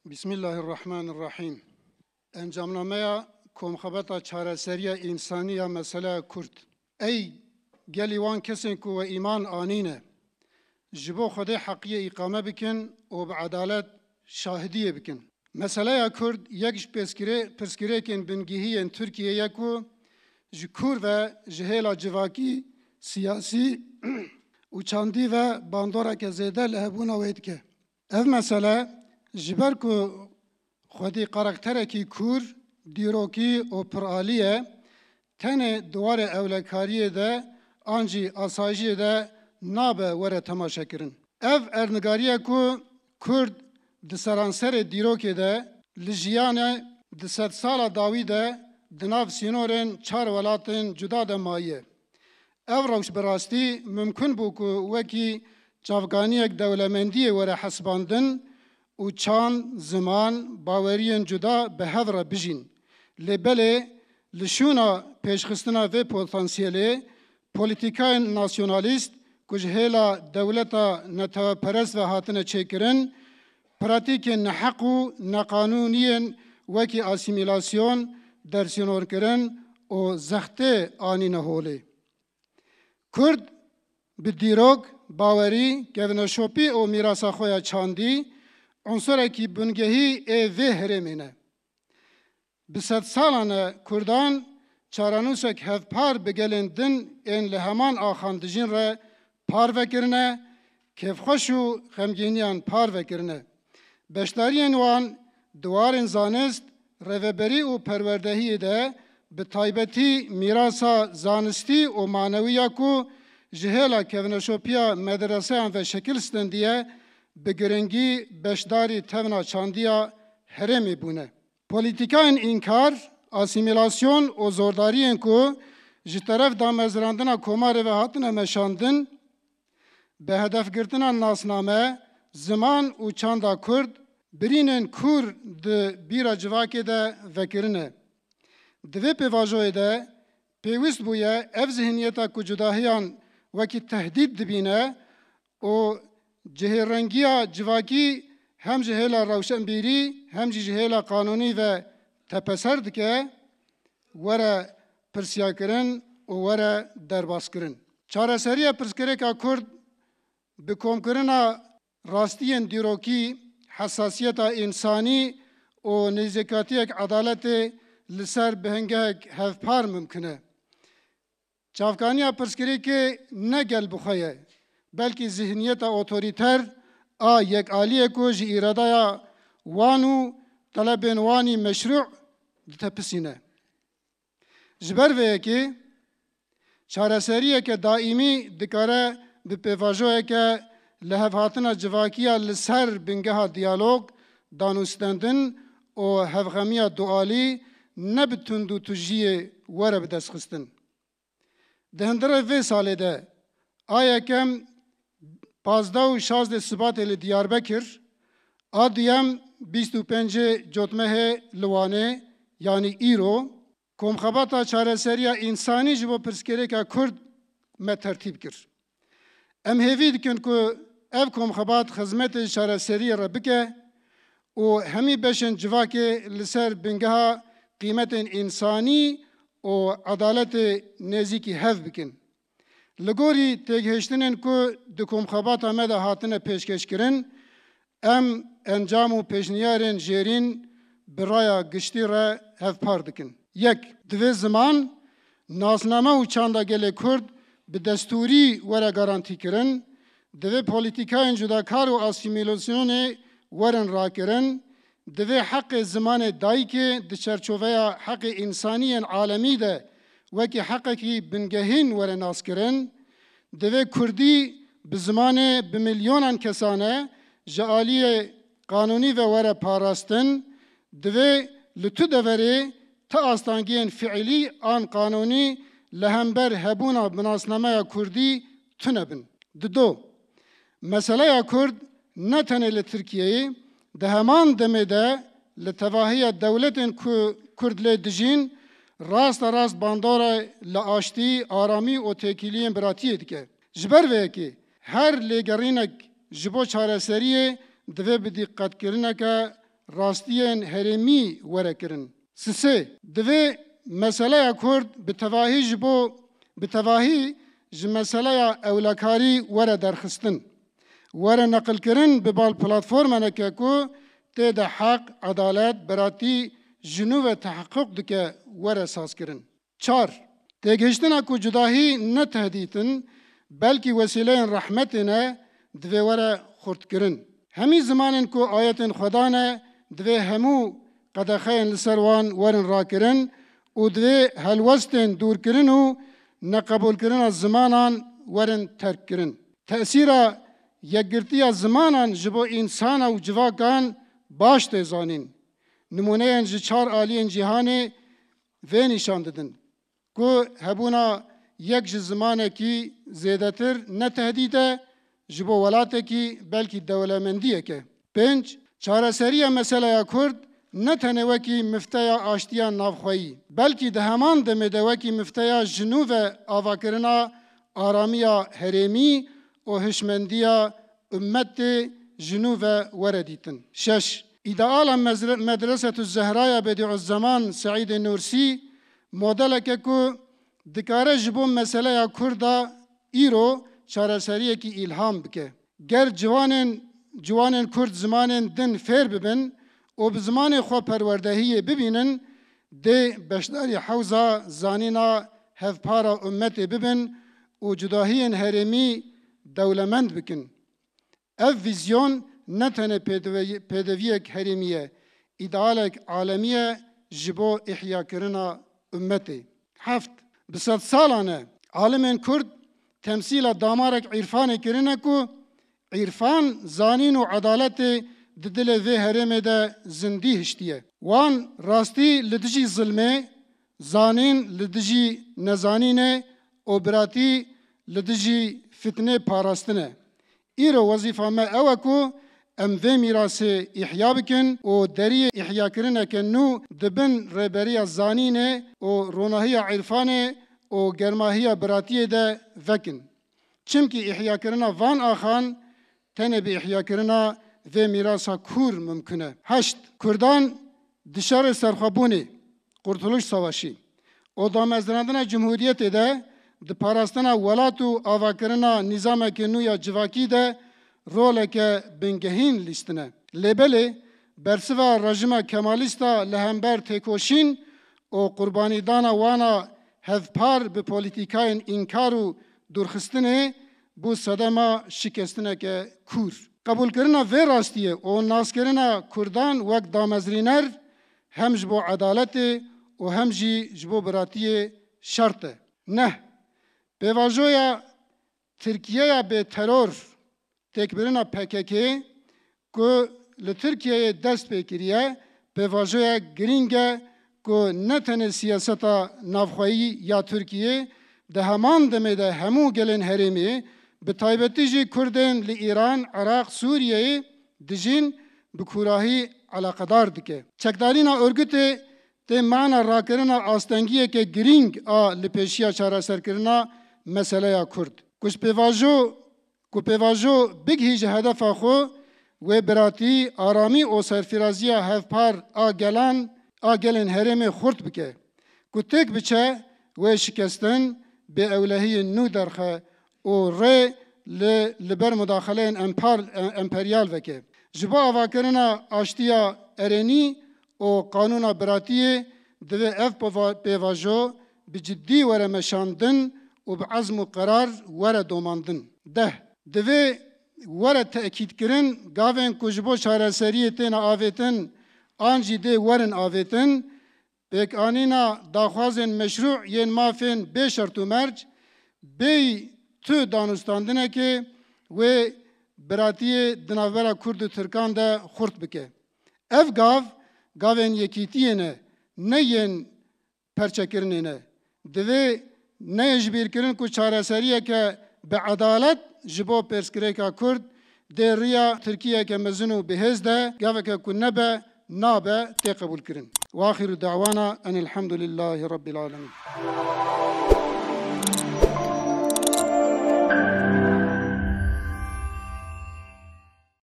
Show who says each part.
Speaker 1: Bismillahirrahmanirrahim. Encamnamaya komxebeta çareseriya insaniya mesele Kurd. Ey geliwan kesin ku ve iman anine. Ji bo Xwedê heqiye îqame bikin û bi edalet şahidiye bikin. Meseleya Kurd yek ji pirsgirêkên bingehiyên Tirkiyeyê ku ji Kur ve ji hêla civakî, siyasî û çandî ve bandoreke zêde li hebûna wê dike. Ev mesele ji ber ku Xwedî karakterekî kûr, dîrokî û piralî ye, tenê duwarê ewlekariyê de an jî asayişiyê de nabe were temaşekirin. Ev ernigariye ku Kurd di seranserê dîrokê de li jiyanê di sed sala dawî de di nav sînorên çar welatên cuda de mayiye. Ev rewş bi rastî mümkün bû ku wekî çavkaniyek dewlemendiyê were hesibandin û çand, ziman, baweriyên cuda bi hev re bijîn. Lêbelê li şûna pêşxistina vê potansiyelê polîtîkayên nasyonalîst ku ji hêla dewleta netewperest ve hatine çêkirin, pratikên neheq û neqanûniyên wekî asîmîlasyon dersînorkirin û zextê anîne holê. Kurd bi dîrok, bawerî, kevneşopî û mîrasa xwe ya çandî unsurekî bingehî ê vê herêmê ne. Bi sed salan e Kurdan çaranûsek hevpar bi gelên din ên li heman axan dijîn re par vekirine, kêfxweş û xemgîniyan par vekirine. Beşdariyên wan duwarên zanist, rêveberî û perwerdehiyê de bi taybetî mîrasa zanistî û manewiya ku ji hêla kevneşopiya medreseyan ve şekil stendiye bi giringî beşdarî tevna çandiya herêmê bûne. Polîtîkayên înkar, asîmîlasyon û zordariyên ku ji teref damezrandina komarê ve hatine meşandin, bi hedefgirtina nasname, ziman û çanda Kurd, birînên kûr di bîra civakê de vekirine. Di vê pêvajoyê de pêwîst bûye ev zihniyeta ku cudahiyan wekî tehdîd dibîne û cihêrengiya civakî hem ji hêla rewşenbîrî hem jî ji hêla qanûnî ve tepeser dike, were pirsyakirin û were derbaskirin. Çareseriya pirsgirêka Kurd bi komkirina rastiyên dîrokî, hesasiyeta însanî û nêzîkatiyek edaletê li ser bihingehek hevpar mümkün e. Çavkaniya pirsgirêkê ne gel bixwe ye, belkî zihniyeta otorîter a yekaliyê ku ji îradaya wan û telebên wanî meşrû ditepisîne. Ji ber vê yekê, çareseriyeke daîmî dikare bi pêvajoyeke li hevhatina civakiya li ser bingeha diyalog, danûstendin û hevxemiya dualî ne bi tund û tujiyê were bi destxistin. Di hindira vê salê de a yekem 15 û 16 Sibatê li Diyarbekir, a duyem 25 Cotmehê li Wanê yanî îro, komxebata çareseriya însanî ji bo pirsgirêka Kurd me tertîb kir. Em hêvî dikin ku ev komxebat xizmetê çareseriyê re bike û hemî beşên civakê li ser bingeha qîmetên însanî û edaletê nêzîkî hev bikin. Li gorî têgihiştinên ku di komxebata me de hatine pêşkêşkirin, em encam û pêşniyarên jêrîn bi raya giştî re hevpar dikin. Yek, di vê ziman, nasname û çanda gelê Kurd bi destûrî were garantîkirin, di vê polîtîkayên cudakar û asîmîlasyonê werin rakirin, di vê heqê zimanê dayîkê di çerçoveya heqê însaniyên alemî de wekî heqekî bingehîn were naskirin, di vê Kurdî bi zimanê bi milyonan kesane ji aliyê qanûnî ve were parastin, di vê li tu deverê ti astangiyên fiilî an qanûnî li hember hebûna binasnameya Kurdî tune bin. Dido, meseleya Kurd ne tenê li Tirkiyeyê, di heman demê de li tevahiya dewletên ku Kurd lê dijîn, rasta rast bandora li aştî, aramî û têkiliyên biratiyê dike. Ji ber vê yekê, her lêgerînek ji bo çareseriyê divê bi dîqetkirineke راستیان هرمی ورکرن. سه دوی مسئله کرد به تواهی مسئله اولکاری ور درخستن. ور نقل کرن به بال پلاتفورم نکه کو تید حق، عدالت، براتی جنوب تحقق دکه ور اساس کرن. 4. تگهشتن کو جداهی نه تهدیدن بلکه وسیله رحمتنه دوی ور خورد کرن. همی زمانن کو آیت خدا نه دوی همو قدخین لسروان ورن را کرن و دوی هلوستن دور کرن و نقبول کرن از زمانان ورن ترک کرن. تأثیر یکگرتی از زمانان جبو انسان و جواکان باش تزانین. نمونه انج 4 عالیین جهانی و نشان دادن که هبونا یک زمانه کی زیادتر نه تهدیده جبو ولاته کی بلکه دولمندیه که. 5. چارەسەری مەسەلەیە کورد نه تنها وکی مفتیا آشتیا نافخوایی بلکه ده همان دمده وکی مفتیا جنوب آواکرنا آرامیا هرمی و هشمندیا امت جنوب وردیتن. 6. ایدئال مدرسة الزهراء بدیع الزمان سعید نورسی مدل که کو دکاره جبو مسئله کردا ایرو چارەسەری کی الهام بکه. گر جوانن کرد زمانن دن فیر ببن و به زمان خو پروردهی ببینن ده بشداری حوزه زانینا هفپارا امت ببن و جداهین هرمی دولمند بکن. اف ویزیون نتنه پیدویک هرمیه ایدالک عالمیه جبو احیا کرنا امتی. 7. بسات سالانه عالمین کرد تمثیل دامارک عرفان کرنه کو عرفان زانین و عدالت دل و هرمه ده زندی هشتیه. وان راستی لدجی ظلمه، زانین لدجی نزانینه و براتی لدجی فتنه پاراستنه. ایرو وظیفه ما اوه کو ام و میراث احیا بکن و دری احیا کرنه کنو دبن ربری زانینه و روناهی عرفانه و گرماهی براتیه ده وکن. چمکی احیا کرنه وان آخان تنه به احیا کرنا و میراثا کور ممکنه. 8. کردان دشار سرخابونی قرطلوش سواشی و دامزداندن جمهوریت ده د پاراستنا ولات و آواکرنا نظام کنو یا جواکی ده رول که بنگهین لیستنه. لبله برسوا رژیم کمالیستا لهمبر تکوشین و قربانی دانا وانا هفپار به پولیتیکاین انکار و درخستنه بو صدما شکستنه که کور. قبول کرنا و راستیه و ناس کرنا کردان وقت دامزرینر هم جبو عدالت و هم جبو براتیه شرطه. نه. به واجویا ترکیه به ترور تکبرنا PKK که لترکیه دست بکریه به واجویا گرینگه که نتنه سیاستا نافخوایی یا ترکیه ده همان دمه ده همو گلن هرمی به تایبتی جی کردن لی ایران، عراق، سوریه دجین بکوراهی علاقدار دکه. چکدارینا ارگته ده معنی راکرنا آستنگیه که گرینگ لپیشیا چاره سرکرنا مسئله کرد. کش پیواجو بگهیج هدف خو و براتی آرامی و سرفرازی هفپار آگلن هرم خورد بکه. کتک بچه و شکستن به اولهی نو درخه و ری لبر مداخله امپریال وکه. جبا آواکرنا آشتیا ارنی و قانون براتیه دوی اف پیواجو بجدی وره مشاندن و بعزم و قرار وره دوماندن. 10. دوی وره تأکید کرن گاوین کجبو چاره سریه تین آویتن آنجی ده ورن آویتن بیک آنینا داخوازن مشروع ین مافین بی شرط و مرج بی تو دانستاندنه که و براتی دناوره کرد و ترکان ده خورد بکه. اف گاوین یکیتیه نه ین پرچکرنه نه. دوی نه اجبیر کرن که چاره سریه که به عدالت جبو پرسکره که کرد ده ریا ترکیه که مزنو بهز ده گاوه که کنبه نابه تقبل کرن. و آخر دعوانا ان الحمد لله رب العالمين.